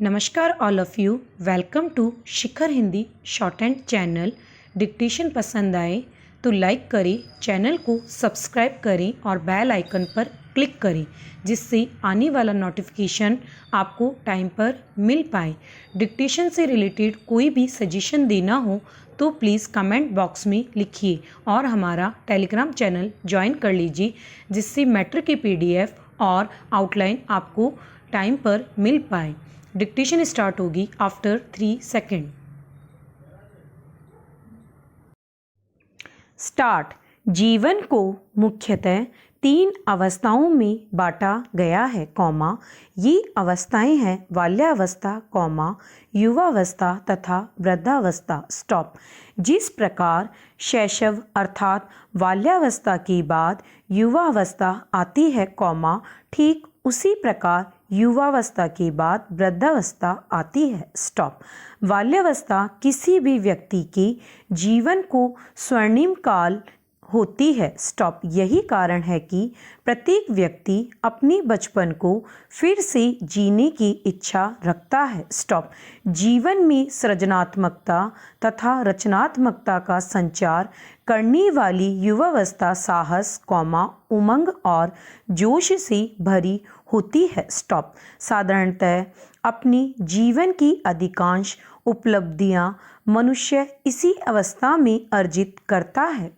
नमस्कार all of you. Welcome to Shikhar Hindi shorthand channel. Dictation पसंद आए तो लाइक करें, चैनल को सब्सक्राइब करें और बेल आइकन पर क्लिक करें जिससे आने वाला नोटिफिकेशन आपको टाइम पर मिल पाए। डिक्टेशन से रिलेटेड कोई भी सजेशन देना हो तो प्लीज़ कमेंट बॉक्स में लिखिए और हमारा टेलीग्राम चैनल ज्वाइन कर लीजिए जिससे मैटर की PDF और आउटलाइन आपको टाइम पर मिल पाए। डिक्टेशन स्टार्ट होगी आफ्टर 3 सेकेंड। स्टार्ट। जीवन को मुख्यतः 3 अवस्थाओं में बांटा गया है, ये अवस्थाएं हैं बाल्यावस्था, युवावस्था तथा वृद्धावस्था। स्टॉप। जिस प्रकार शैशव अर्थात बाल्यावस्था के बाद युवावस्था आती है, ठीक उसी प्रकार युवावस्था के बाद वृद्धावस्था आती है। स्टॉप। बाल्यावस्था किसी भी व्यक्ति के जीवन को स्वर्णिम काल होती है। स्टॉप। यही कारण है कि प्रत्येक व्यक्ति अपने बचपन को फिर से जीने की इच्छा रखता है। स्टॉप। जीवन में सृजनात्मकता तथा रचनात्मकता का संचार करने वाली युवावस्था साहस, उमंग और जोश से भरी होती है। स्टॉप। साधारणतः अपनी जीवन की अधिकांश उपलब्धियां मनुष्य इसी अवस्था में अर्जित करता है,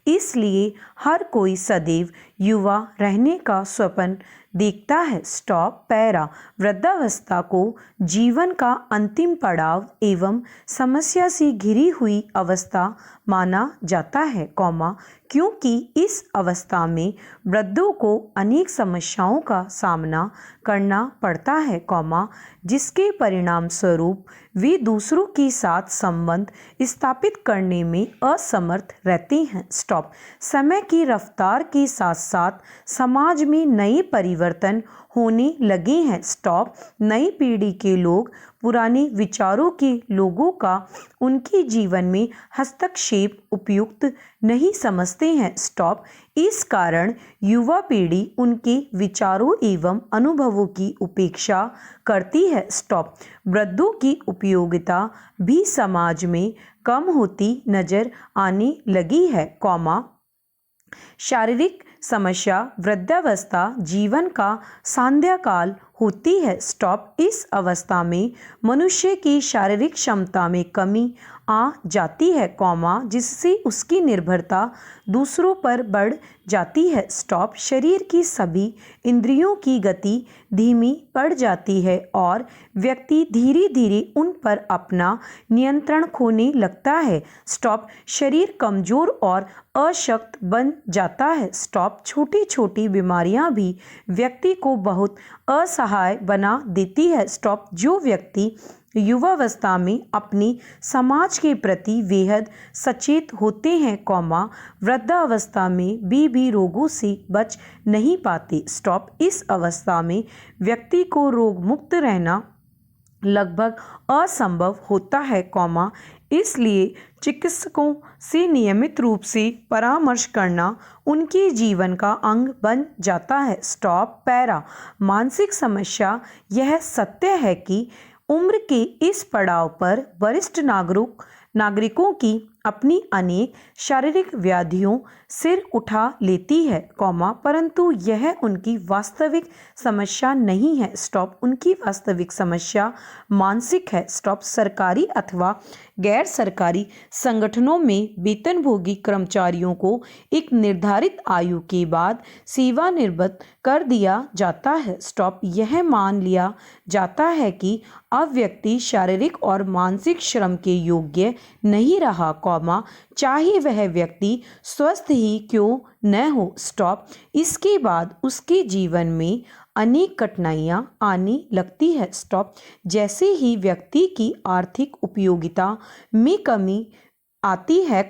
इसलिए हर कोई सदैव युवा रहने का स्वप्न देखता है। स्टॉप। पैरा। वृद्धावस्था को जीवन का अंतिम पड़ाव एवं समस्या से घिरी हुई अवस्था माना जाता है, क्योंकि इस अवस्था में वृद्धों को अनेक समस्याओं का सामना करना पड़ता है, जिसके परिणाम स्वरूप वे दूसरों के साथ संबंध स्थापित करने में असमर्थ रहते हैं। स्टॉप। समय की रफ्तार के साथ साथ समाज में नए परिवर्तन होने लगे हैं। स्टॉप। नई पीढ़ी के लोग पुराने विचारों के लोगों का उनके जीवन में हस्तक्षेप उपयुक्त नहीं समझते हैं। स्टॉप। इस कारण युवा पीढ़ी उनके विचारों एवं अनुभवों की उपेक्षा करती है। स्टॉप। वृद्धों की उपयोगिता भी समाज में कम होती नजर आने लगी है, शारीरिक समस्या। वृद्धावस्था जीवन का सांध्याकाल होती है। स्टॉप। इस अवस्था में मनुष्य की शारीरिक क्षमता में कमी आ जाती है, जिससे उसकी निर्भरता दूसरों पर बढ़ जाती है। स्टॉप। शरीर की सभी इंद्रियों की गति धीमी पड़ जाती है और व्यक्ति धीरे धीरे उन पर अपना नियंत्रण खोने लगता है। स्टॉप। शरीर कमजोर और अशक्त बन जाता है। स्टॉप। छोटी छोटी बीमारियां भी व्यक्ति को बहुत असहाय बना देती है। स्टॉप। जो व्यक्ति युवावस्था में अपनी समाज के प्रति बेहद सचेत होते हैं, वृद्धावस्था में भी रोगों से बच नहीं पाते। स्टॉप। इस अवस्था में व्यक्ति को रोग मुक्त रहना लगभग असंभव होता है, इसलिए चिकित्सकों से नियमित रूप से परामर्श करना उनके जीवन का अंग बन जाता है। स्टॉप। पैरा। मानसिक समस्या। यह सत्य है कि उम्र के इस पड़ाव पर वरिष्ठ नागरिकों की अपनी अनेक शारीरिक व्याधियों सिर उठा लेती है, परंतु यह उनकी वास्तविक समस्या नहीं है। स्टॉप। उनकी वास्तविक समस्या मानसिक है। स्टॉप। सरकारी अथवा गैर सरकारी संगठनों में वेतनभोगी कर्मचारियों को एक निर्धारित आयु के बाद सेवानिवृत्त कर दिया जाता है। स्टॉप। यह मान लिया जाता है कि अब व्यक्ति शारीरिक और मानसिक श्रम के योग्य नहीं रहा, चाहे वह व्यक्ति स्वस्थ ही क्यों न हो। स्टॉप। इसके बाद उसके जीवन में अनेक कठिनाइयां आने लगती है। स्टॉप। जैसे ही व्यक्ति की आर्थिक उपयोगिता में कमी आती है,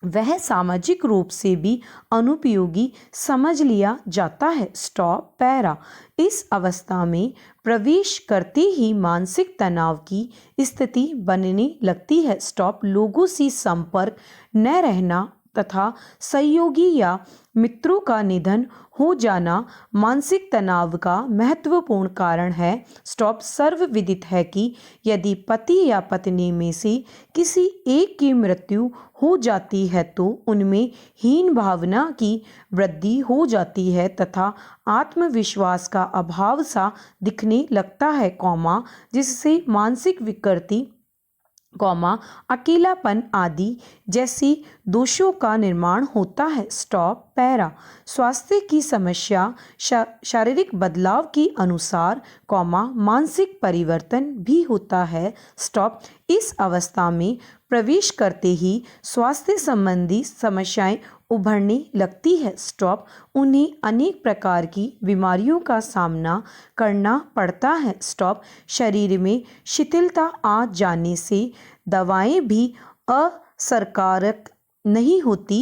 वह सामाजिक रूप से भी अनुपयोगी समझ लिया जाता है। स्टॉप। पैरा। इस अवस्था में प्रवेश करते ही मानसिक तनाव की स्थिति बनने लगती है। स्टॉप। लोगों से संपर्क न रहना तथा सहयोगी या मित्रों का निधन हो जाना मानसिक तनाव का महत्वपूर्ण कारण है। स्टॉप। सर्वविदित है कि यदि पति या पत्नी में से किसी एक की मृत्यु हो जाती है तो उनमें हीन भावना की वृद्धि हो जाती है तथा आत्मविश्वास का अभाव सा दिखने लगता है, जिससे मानसिक विकृति, अकेलापन आदि जैसी दोषों का निर्माण होता है। स्टॉप। पैरा। स्वास्थ्य की समस्या शारीरिक बदलाव के अनुसार, मानसिक परिवर्तन भी होता है। स्टॉप। इस अवस्था में प्रवेश करते ही स्वास्थ्य संबंधी समस्याएं उभरने लगती है। स्टॉप। उन्हें अनेक प्रकार की बीमारियों का सामना करना पड़ता है। स्टॉप। शरीर में शिथिलता आ जाने से दवाएं भी असरकारक नहीं होती,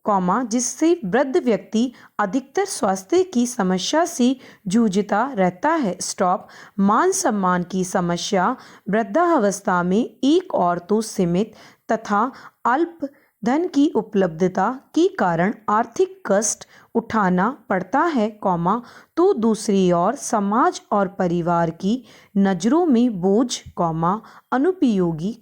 जिससे वृद्ध व्यक्ति अधिकतर स्वास्थ्य की समस्या से जूझता रहता है। स्टॉप। मान सम्मान की समस्या वृद्धावस्था में एक और तो सीमित तथा अल्प धन की उपलब्धता के कारण आर्थिक कष्ट उठाना पड़ता है, तो दूसरी ओर समाज और परिवार की नज़रों में बोझ, अनुपयोगी,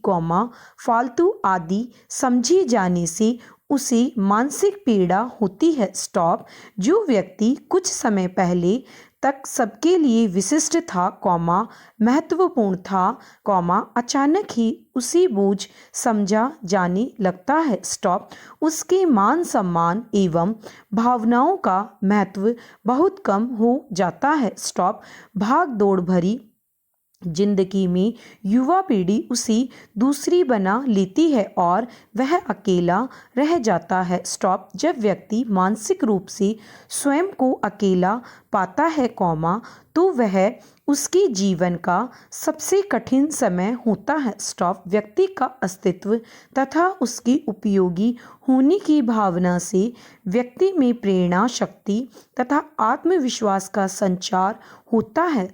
फालतू आदि समझे जाने से उसे मानसिक पीड़ा होती है। स्टॉप। जो व्यक्ति कुछ समय पहले तक सबके लिए विशिष्ट था, महत्वपूर्ण था, अचानक ही उसी बोझ समझा जाने लगता है। स्टॉप। उसके मान सम्मान एवं भावनाओं का महत्व बहुत कम हो जाता है। स्टॉप। भाग दौड़ भरी जिंदगी में युवा पीढ़ी उसी दूसरी बना लेती है और वह अकेला रह जाता है। स्टॉप। जब व्यक्ति मानसिक रूप से स्वयं को अकेला पाता है, तो वह उसके जीवन का सबसे कठिन समय होता है। स्टॉप। व्यक्ति का अस्तित्व तथा उसके उपयोगी होने की भावना से व्यक्ति में प्रेरणा शक्ति तथा आत्मविश्वास का संचार होता है,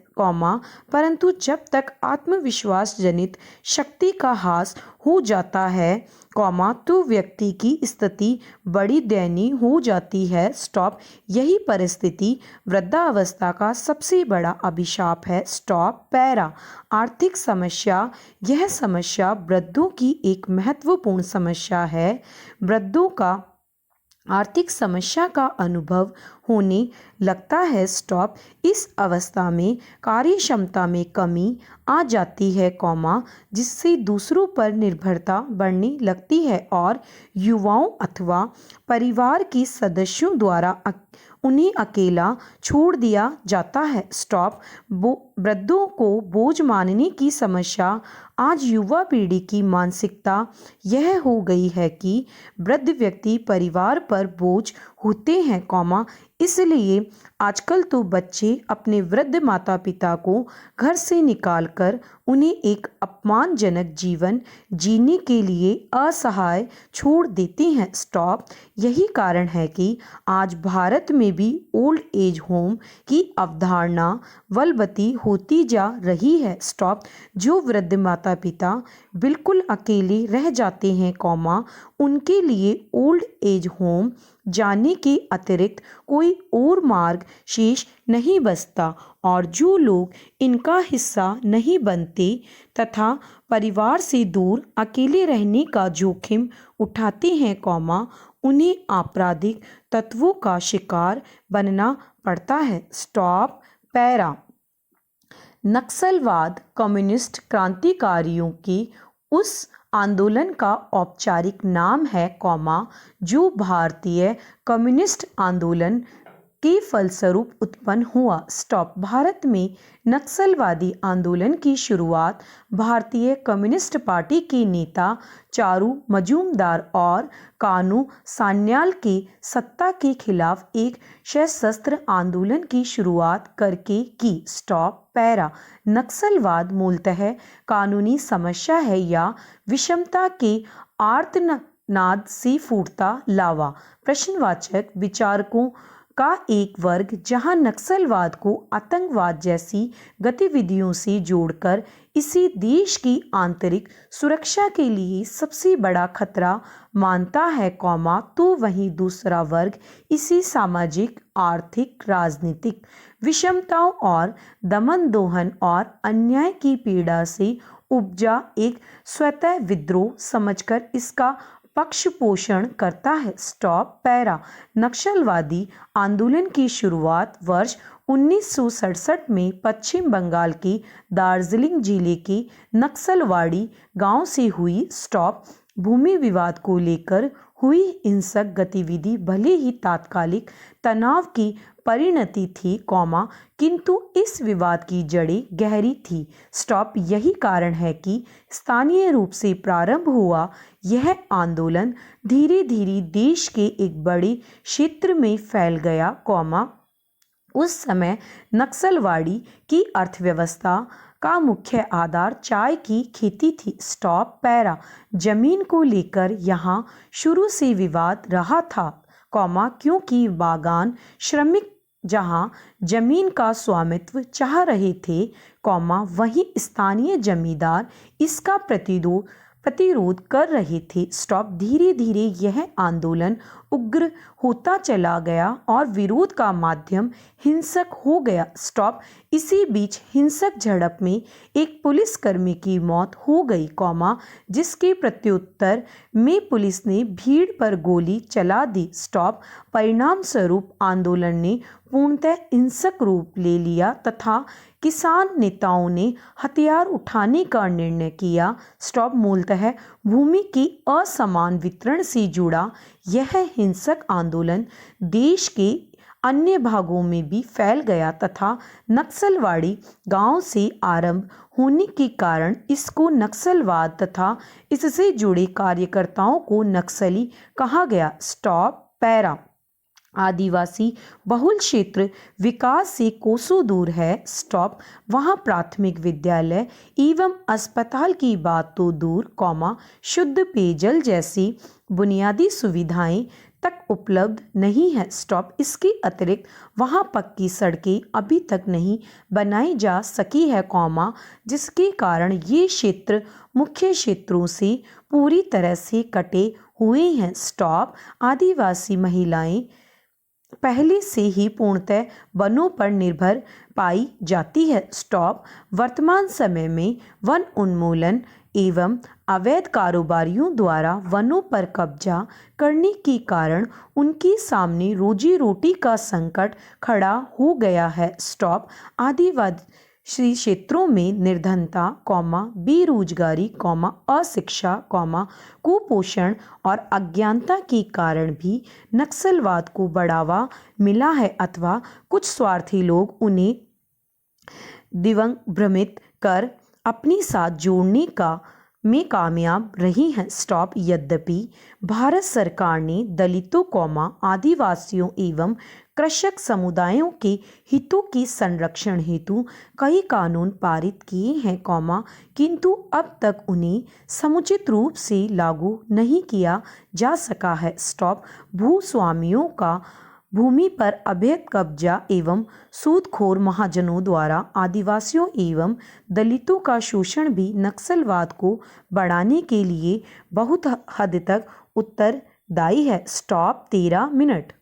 परंतु जब तक आत्मविश्वास जनित शक्ति का ह्रास हो जाता है, तो व्यक्ति की स्थिति बड़ी दयनीय हो जाती है। स्टॉप। यही परिस्थिति वृद्धावस्था का सबसे बड़ा अभिशाप है। स्टॉप। पैरा। आर्थिक समस्या। यह समस्या वृद्धों की एक महत्वपूर्ण समस्या है। वृद्धों का आर्थिक समस्या का अनुभव होने लगता है। स्टॉप। इस अवस्था में कार्य क्षमता में कमी आ जाती है, जिससे दूसरों पर निर्भरता बढ़ने लगती है और युवाओं अथवा परिवार के सदस्यों द्वारा उन्हें अकेला छोड़ दिया जाता है। स्टॉप। वृद्धों को बोझ मानने की समस्या आज युवा पीढ़ी की मानसिकता यह हो गई है कि वृद्ध व्यक्ति परिवार पर बोझ होते हैं, इसलिए आजकल तो बच्चे अपने वृद्ध माता पिता को घर से निकालकर उन्हें एक अपमानजनक जीवन जीने के लिए असहाय छोड़ देते हैं। स्टॉप। यही कारण है कि आज भारत में भी ओल्ड एज होम की अवधारणा बलवती होती जा रही है। स्टॉप। जो वृद्ध माता पिता बिल्कुल अकेले रह जाते हैं, उनके लिए ओल्ड एज होम जाने के अतिरिक्त कोई और मार्ग शेष नहीं बचता और जो लोग इनका हिस्सा नहीं बनते तथा परिवार से दूर अकेले रहने का जोखिम उठाते हैं, उन्हें आपराधिक तत्वों का शिकार बनना पड़ता है। स्टॉप। पैरा। नक्सलवाद कम्युनिस्ट क्रांतिकारियों के उस आंदोलन का औपचारिक नाम है, जो भारतीय कम्युनिस्ट आंदोलन के फलस्वरूप उत्पन्न हुआ। स्टॉप। भारत में नक्सलवादी आंदोलन की शुरुआत भारतीय कम्युनिस्ट पार्टी के नेता चारू मजूमदार और कानू सान्याल के सत्ता के खिलाफ एक सशस्त्र आंदोलन की शुरुआत करके की। स्टॉप। पैरा। नक्सलवाद मूलतः कानूनी समस्या है या विषमता के आर्तनाद से फूटता लावा। प्रश्नवाचक विचारकों का एक वर्ग जहां नक्सलवाद को आतंकवाद जैसी गतिविधियों से जोड़कर इसी देश की आंतरिक सुरक्षा के लिए सबसे बड़ा खतरा मानता है, तो वहीं दूसरा वर्ग इसी सामाजिक, आर्थिक, राजनीतिक विषमताओं और दमन दोहन और अन्याय की पीड़ा से उपजा एक स्वतः विद्रोह समझकर इसका पक्ष पोषण करता है। पैरा। नक्सलवादी आंदोलन की शुरुआत वर्ष 1967 में पश्चिम बंगाल के दार्जिलिंग जिले के नक्सलवाड़ी गांव से हुई। भूमि विवाद को लेकर हुई हिंसक गतिविधि भले ही तात्कालिक तनाव की परिणति थी, किंतु इस विवाद की जड़ें गहरी थी। यही कारण है कि स्थानीय रूप से प्रारंभ हुआ यह आंदोलन धीरे धीरे देश के एक बड़े क्षेत्र में फैल गया, उस समय नक्सलवाड़ी की अर्थव्यवस्था का मुख्य आधार चाय की खेती थी। पैरा। जमीन को लेकर यहाँ शुरू से विवाद रहा था, क्योंकि बागान श्रमिक जहाँ जमीन का स्वामित्व चाह रहे थे, वहीं स्थानीय जमींदार इसका प्रतिरोध कर रहे थे। धीरे धीरे यह आंदोलन उग्र होता चला गया और विरोध का माध्यम हिंसक हो गया। इसी बीच हिंसक झड़प में एक पुलिसकर्मी की मौत हो गई, जिसके प्रत्युत्तर में पुलिस ने भीड़ पर गोली चला दी। परिणाम स्वरूप आंदोलन ने पूर्णतः हिंसक रूप ले लिया तथा किसान नेताओं ने हथियार उठाने का निर्णय किया। मूलतः भूमि की असमान वितरण से जुड़ा यह हिंसक आंदोलन देश के अन्य भागों में भी फैल गया तथा नक्सलवाड़ी गांव से आरंभ होने के कारण इसको नक्सलवाद तथा इससे जुड़े कार्यकर्ताओं को नक्सली कहा गया। पैरा। आदिवासी बहुल क्षेत्र विकास से कोसों दूर है। वहाँ प्राथमिक विद्यालय एवं अस्पताल की बात तो दूर, शुद्ध पेयजल जैसी बुनियादी सुविधाएं तक उपलब्ध नहीं है। इसके अतिरिक्त वहाँ पक्की सड़कें अभी तक नहीं बनाई जा सकी है, जिसके कारण ये क्षेत्र मुख्य क्षेत्रों से पूरी तरह से कटे हुए हैं। आदिवासी महिलाएं पहले से ही पूर्णतः वनों पर निर्भर पाई जाती है। वर्तमान समय में वन उन्मूलन एवं अवैध कारोबारियों द्वारा वनों पर कब्जा करने के कारण उनके सामने रोजी रोटी का संकट खड़ा हो गया है। आदिवासी क्षेत्रों में निर्धनता, बेरोजगारी, अशिक्षा, कुपोषण और अज्ञानता के कारण भी नक्सलवाद को बढ़ावा मिला है अथवा कुछ स्वार्थी लोग उन्हें दिग्भ्रमित कर अपने साथ जोड़ने में कामयाब रही हैं। यद्यपि भारत सरकार ने दलितों, आदिवासियों एवं कृषक समुदायों के हितों के संरक्षण हेतु कई कानून पारित किए हैं, किंतु अब तक उन्हें समुचित रूप से लागू नहीं किया जा सका है। भूस्वामियों का भूमि पर अवैध कब्जा एवं सूदखोर महाजनों द्वारा आदिवासियों एवं दलितों का शोषण भी नक्सलवाद को बढ़ाने के लिए बहुत हद तक उत्तरदायी है। 13 मिनट।